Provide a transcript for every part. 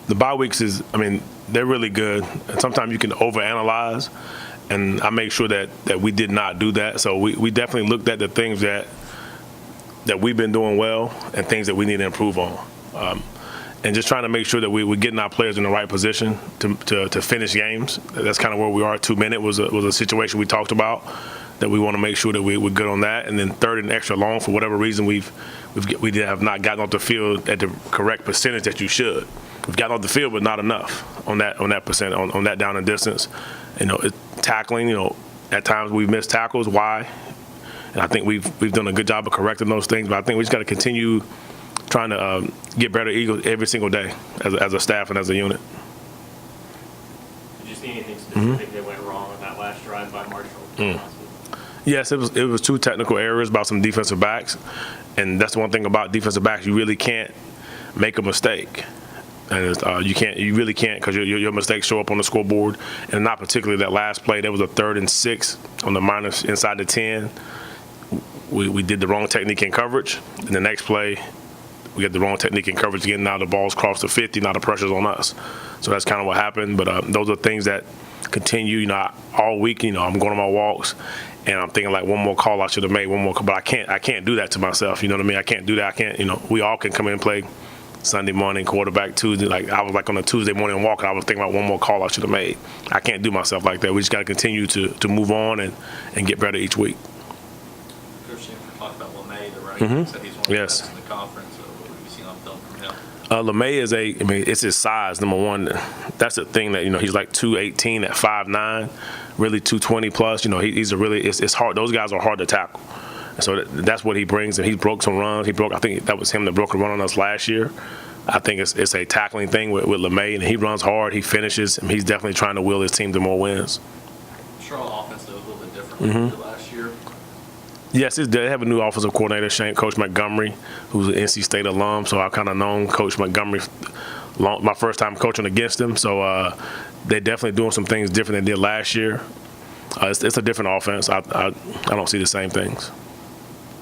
The bye weeks they're really good. And sometimes you can overanalyze, and I make sure that we did not do that. So we definitely looked at the things that we've been doing well and things that we need to improve on. And just trying to make sure that we're getting our players in the right position to finish games. That's kind of where we are. 2-minute was a situation we talked about that we want to make sure that we're good on that. And then third and extra long, for whatever reason, we have not gotten off the field at the correct percentage that you should. We've gotten off the field, but not enough on that percent, on that down and distance. Tackling, at times we've missed tackles. Why? And I think we've done a good job of correcting those things. But I think we just got to continue trying to get better Eagles every single day as a staff and as a unit. Did you see anything specific that went wrong on that last drive by Marshall? Yes, it was 2 technical errors by some defensive backs, and that's the one thing about defensive backs, you really can't make a mistake. And you really can't, because your mistakes show up on the scoreboard. And not particularly that last play. There was a 3rd and 6 on the minus inside the 10. We did the wrong technique in coverage. And the next play, we got the wrong technique in coverage again. Now the ball's crossed the 50. Now the pressure's on us. So that's kind of what happened. But those are things that continue. All week. I'm going on my walks, and I'm thinking like one more call I should have made, one more call. But I can't do that to myself. You know what I mean? I can't do that. I can't. We all can come in and play Sunday morning, quarterback, Tuesday. Like I was like on a Tuesday morning walk, and I was thinking about one more call I should have made. I can't do myself like that. We just got to continue to move on and get better each week. Coach, you talked about LeMay, the right? Mm-hmm. Said he's one of the best in the conference. What have you seen on film from him? LeMay it's his size, number one. That's the thing that, he's like 218 at 5'9", really 220 plus. He's a really, it's hard. Those guys are hard to tackle. So that's what he brings, and he's broke some runs. I think that was him that broke a run on us last year. I think it's a tackling thing with LeMay, and he runs hard, he finishes, and he's definitely trying to will his team to more wins. Charlotte offense, though, was a little bit different than last year. Yes, they have a new offensive coordinator, Coach Montgomery, who's an NC State alum, so I've kind of known Coach Montgomery my first time coaching against him. So they're definitely doing some things different than they did last year. It's a different offense. I don't see the same things.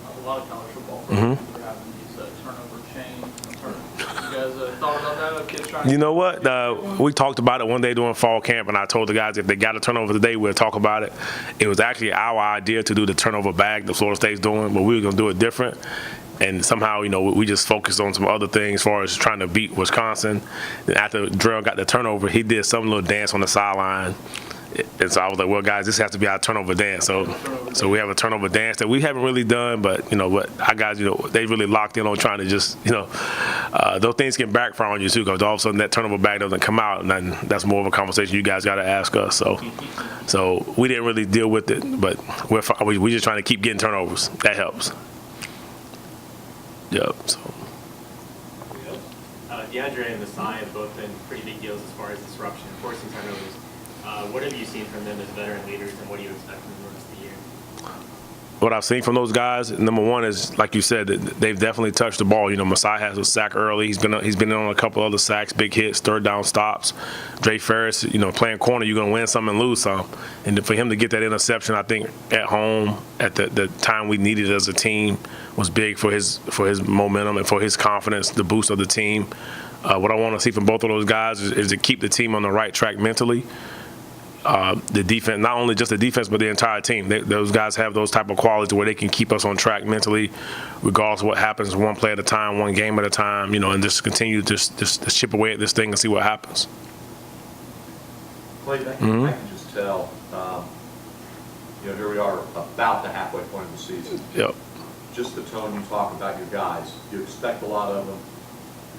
A lot of college football players are having these turnover chains. You guys thought about that? Kids trying You know what? We talked about it one day during fall camp, and I told the guys if they got a turnover today, we'll talk about it. It was actually our idea to do the turnover bag that Florida State's doing, but we were going to do it different. And somehow, we just focused on some other things as far as trying to beat Wisconsin. Then after Drell got the turnover, he did some little dance on the sideline. And so I was like, well, guys, this has to be our turnover dance. So we have a turnover dance that we haven't really done, but, what our guys, they really locked in on trying to just, those things can backfire on you, too, because all of a sudden that turnover bag doesn't come out, and then that's more of a conversation you guys got to ask us. So we didn't really deal with it, but we're just trying to keep getting turnovers. That helps. Yep. So. DeAndre and Messiah have both been pretty big deals as far as disruption and forcing turnovers. What have you seen from them as veteran leaders, and what do you expect from the rest of the year? What I've seen from those guys, number one is, like you said, they've definitely touched the ball. Messiah has a sack early. He's been in on a couple other sacks, big hits, third down stops. Dre Ferris, playing corner, you're going to win some and lose some. And for him to get that interception, I think at home at the time we needed it as a team was big for his momentum and for his confidence, the boost of the team. What I want to see from both of those guys is to keep the team on the right track mentally. The defense, not only just the defense, but the entire team. Those guys have those type of qualities where they can keep us on track mentally, regardless of what happens, one play at a time, one game at a time, and just continue to just chip away at this thing and see what happens. Clayton, I can just tell, here we are about the halfway point of the season. Yep. Just the tone you talk about your guys, you expect a lot of them,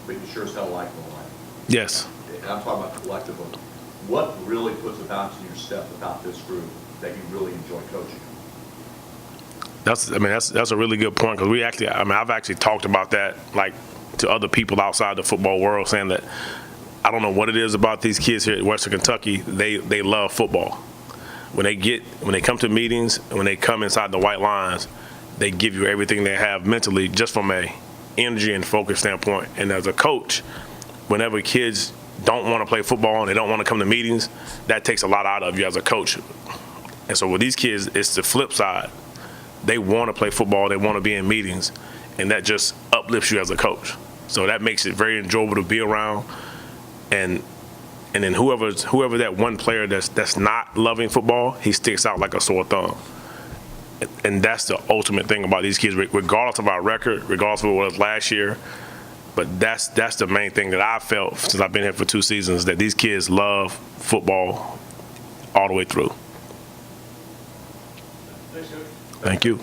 but you sure as hell like them a lot. Yes. And I'm talking about collectively. What really puts a bounce in your step about this group that you really enjoy coaching? That's a really good point, because I've actually talked about that to other people outside the football world, saying that I don't know what it is about these kids here at Western Kentucky. They love football. When they come to meetings, when they come inside the white lines, they give you everything they have mentally, just from a energy and focus standpoint. And as a coach, whenever kids don't want to play football and they don't want to come to meetings, that takes a lot out of you as a coach. And so with these kids, it's the flip side. They want to play football, they want to be in meetings, and that just uplifts you as a coach. So that makes it very enjoyable to be around. and then whoever that one player that's not loving football, he sticks out like a sore thumb. And that's the ultimate thing about these kids, regardless of our record, regardless of what it was last year. But that's the main thing that I felt since I've been here for 2 seasons, that these kids love football all the way through. Thanks, Coach. Thank you.